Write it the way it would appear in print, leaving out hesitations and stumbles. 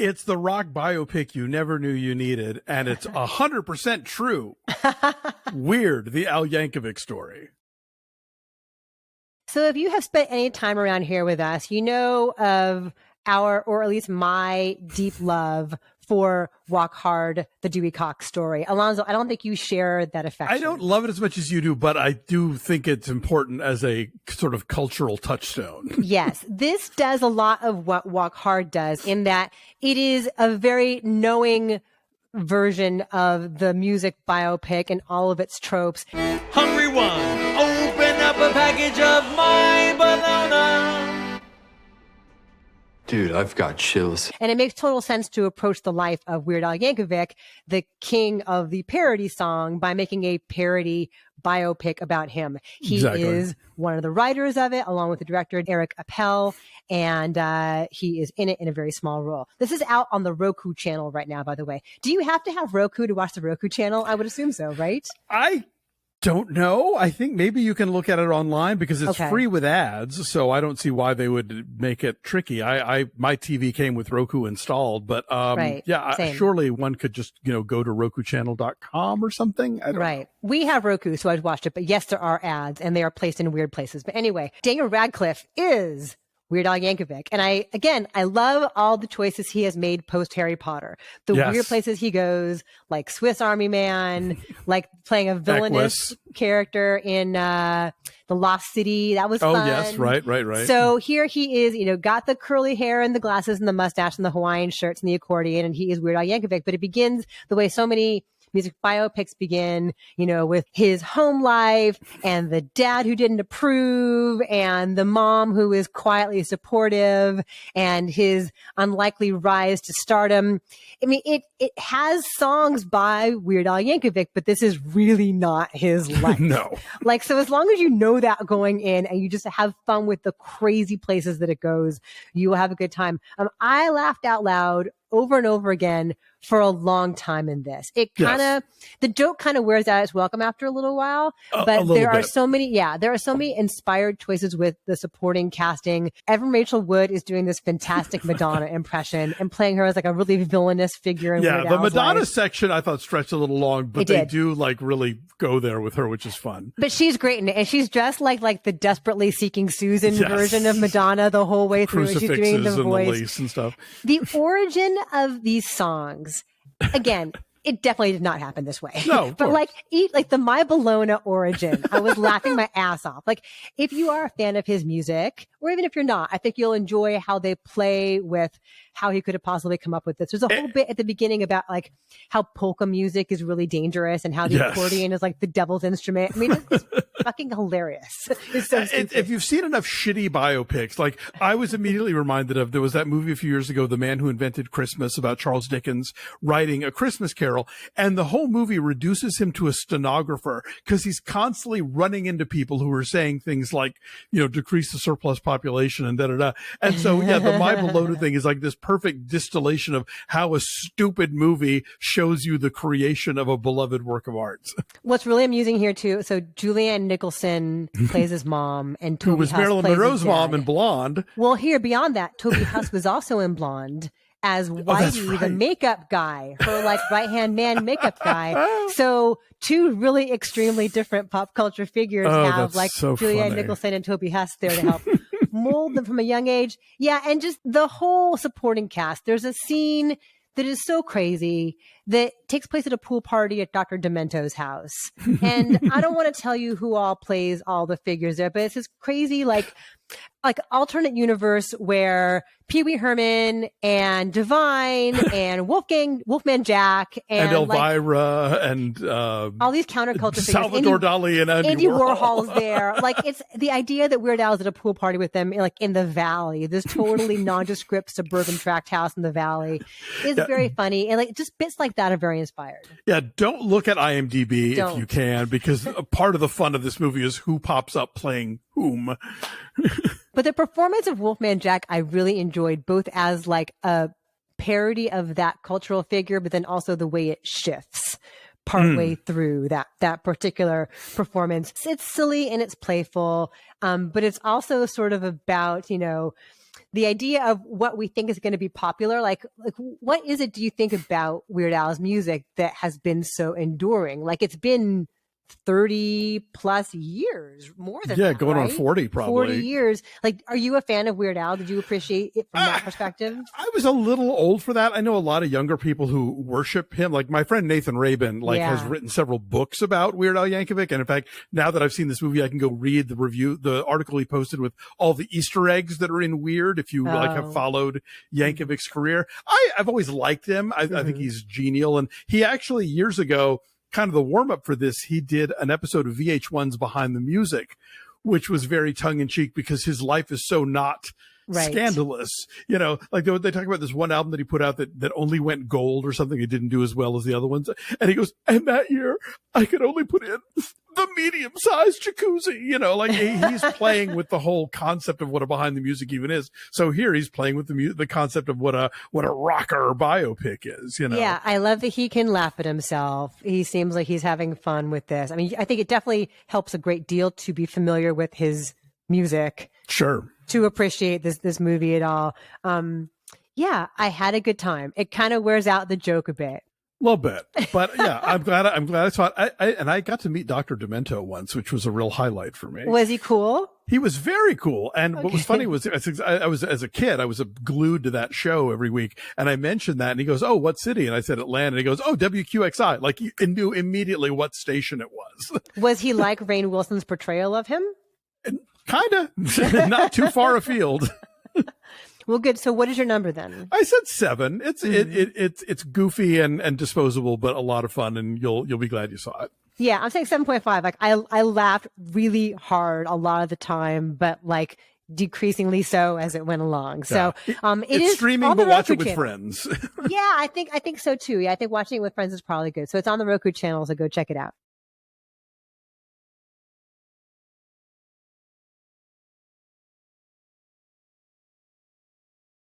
It's the rock biopic you never knew you needed, and it's 100% true. Weird, the Al Yankovic story. So if you have spent any time around here with us, you know of our, or at least my, deep love for Walk Hard, the Dewey Cox story. Alonso, I don't think you share that affection. I don't love it as much as you do, but I do think it's important as a sort of cultural touchstone. Yes, this does a lot of what Walk Hard does, in that it is a very knowing version of the music biopic and all of its tropes. Hungry one, open up a package of my bologna. Dude, I've got chills. And it makes total sense to approach the life of Weird Al Yankovic, the king of the parody song, by making a parody biopic about him. He is one of the writers of it, along with the director, Eric Appel, and he is in it in a very small role. This is out on the Roku Channel right now, by the way. Do you have to have Roku to watch the Roku Channel? I would assume so, right? I don't know. I think maybe you can look at it online because it's free with ads. So I don't see why they would make it tricky. My TV came with Roku installed, but surely one could just, go to RokuChannel.com or something. I don't know. We have Roku, so I've watched it, but yes, there are ads and they are placed in weird places. But anyway, Daniel Radcliffe is Weird Al Yankovic. And I love all the choices he has made post Harry Potter. The weird places he goes, like Swiss Army Man, like playing a villainous character in The Lost City. That was fun. Oh, yes. Right. So here he is, got the curly hair and the glasses and the mustache and the Hawaiian shirts and the accordion, and he is Weird Al Yankovic. But it begins the way so many music biopics begin, with his home life and the dad who didn't approve and the mom who is quietly supportive and his unlikely rise to stardom. I mean, it has songs by Weird Al Yankovic, but this is really not his life. No. So as long as you know that going in and you just have fun with the crazy places that it goes, you will have a good time. I laughed out loud over and over again for a long time in this. It the joke kind of wears out its welcome after a little while, but there are so many inspired choices with the supporting casting. Evan Rachel Wood is doing this fantastic Madonna impression and playing her as like a really villainous figure in Weird the Al's Madonna life. section I thought stretched a little long, but they do really go there with her, which is fun. But she's great in it, and she's dressed like the desperately seeking Susan version of Madonna the whole way through. She's doing the voice and the lace and stuff. The origin of these songs, again, it definitely did not happen this way. No, but the My Bologna origin, I was laughing my ass off. If you are a fan of his music, or even if you're not, I think you'll enjoy how they play with how he could have possibly come up with this. There's a whole bit at the beginning about how polka music is really dangerous and how the accordion is the devil's instrument. I mean, it's fucking hilarious. It's so stupid. If you've seen enough shitty biopics, I was immediately reminded of, there was that movie a few years ago, The Man Who Invented Christmas, about Charles Dickens writing A Christmas Carol. And the whole movie reduces him to a stenographer because he's constantly running into people who are saying things like, decrease the surplus population and da-da-da. And so, the My Bologna thing is this perfect distillation of how a stupid movie shows you the creation of a beloved work of art. What's really amusing here too, so Julianne Nicholson plays his mom, and Toby who was Huss Marilyn plays Monroe's his mom dad. in Blonde. Well, here beyond that, Toby Huss was also in Blonde as Whitey, the makeup guy, her right-hand man makeup guy. So two really extremely different pop culture figures have so Julianne funny. Nicholson and Toby Huss there to help mold them from a young age. Yeah, and just the whole supporting cast. There's a scene that is so crazy that takes place at a pool party at Dr. Demento's house. And I don't want to tell you who all plays all the figures there, but it's this crazy alternate universe where Pee Wee Herman and Divine and Wolfman Jack and Elvira and all these counterculture figures. Salvador Dali and Andy Warhol's there. It's the idea that Weird Al's at a pool party with them in the valley, this totally nondescript suburban tract house in the valley, is very funny. And just bits like that are very inspired. Yeah, don't look at IMDb if you can, because part of the fun of this movie is who pops up playing whom. But the performance of Wolfman Jack, I really enjoyed, both as a parody of that cultural figure, but then also the way it shifts partway through that particular performance. It's silly and it's playful, but it's also sort of about, the idea of what we think is going to be popular. Like what is it, do you think, about Weird Al's music that has been so enduring? Like it's been 30 plus years, more than that, going right? on 40 probably. 40 years. Like, are you a fan of Weird Al? Did you appreciate it from that perspective? I was a little old for that. I know a lot of younger people who worship him. Like my friend Nathan Rabin, has written several books about Weird Al Yankovic. And in fact, now that I've seen this movie, I can go read the article he posted with all the Easter eggs that are in Weird. If you have followed Yankovic's career, I've always liked him. I think he's genial. And he actually years ago, kind of the warm up for this, he did an episode of VH1's Behind the Music, which was very tongue in cheek because his life is so not scandalous. Like they talk about this one album that he put out that only went gold or something. It didn't do as well as the other ones. And he goes, and that year I could only put in the medium sized jacuzzi, he's playing with the whole concept of what a Behind the Music even is. So here he's playing with the concept of what a rocker biopic is, Yeah. I love that he can laugh at himself. He seems like he's having fun with this. I mean, I think it definitely helps a great deal to be familiar with his music. Sure. To appreciate this movie at all. Yeah, I had a good time. It kind of wears out the joke a bit. A little bit, but yeah, I'm glad I saw it. And I got to meet Dr. Demento once, which was a real highlight for me. Was he cool? He was very cool. And what was funny was I was, as a kid, I was glued to that show every week. And I mentioned that and he goes, "Oh, what city?" And I said Atlanta. And he goes, "Oh, WQXI." Like he knew immediately what station it was. Was he like Rainn Wilson's portrayal of him? Kind of. Not too far afield. Well, good. So what is your number then? I said 7. It's goofy and disposable, but a lot of fun, and you'll be glad you saw it. Yeah, I'm saying 7.5. Like I laughed really hard a lot of the time, but like decreasingly so as it went along. So it's streaming, but watch it with friends. Yeah, I think so too. Yeah, I think watching it with friends is probably good. So it's on the Roku channel, so go check it out.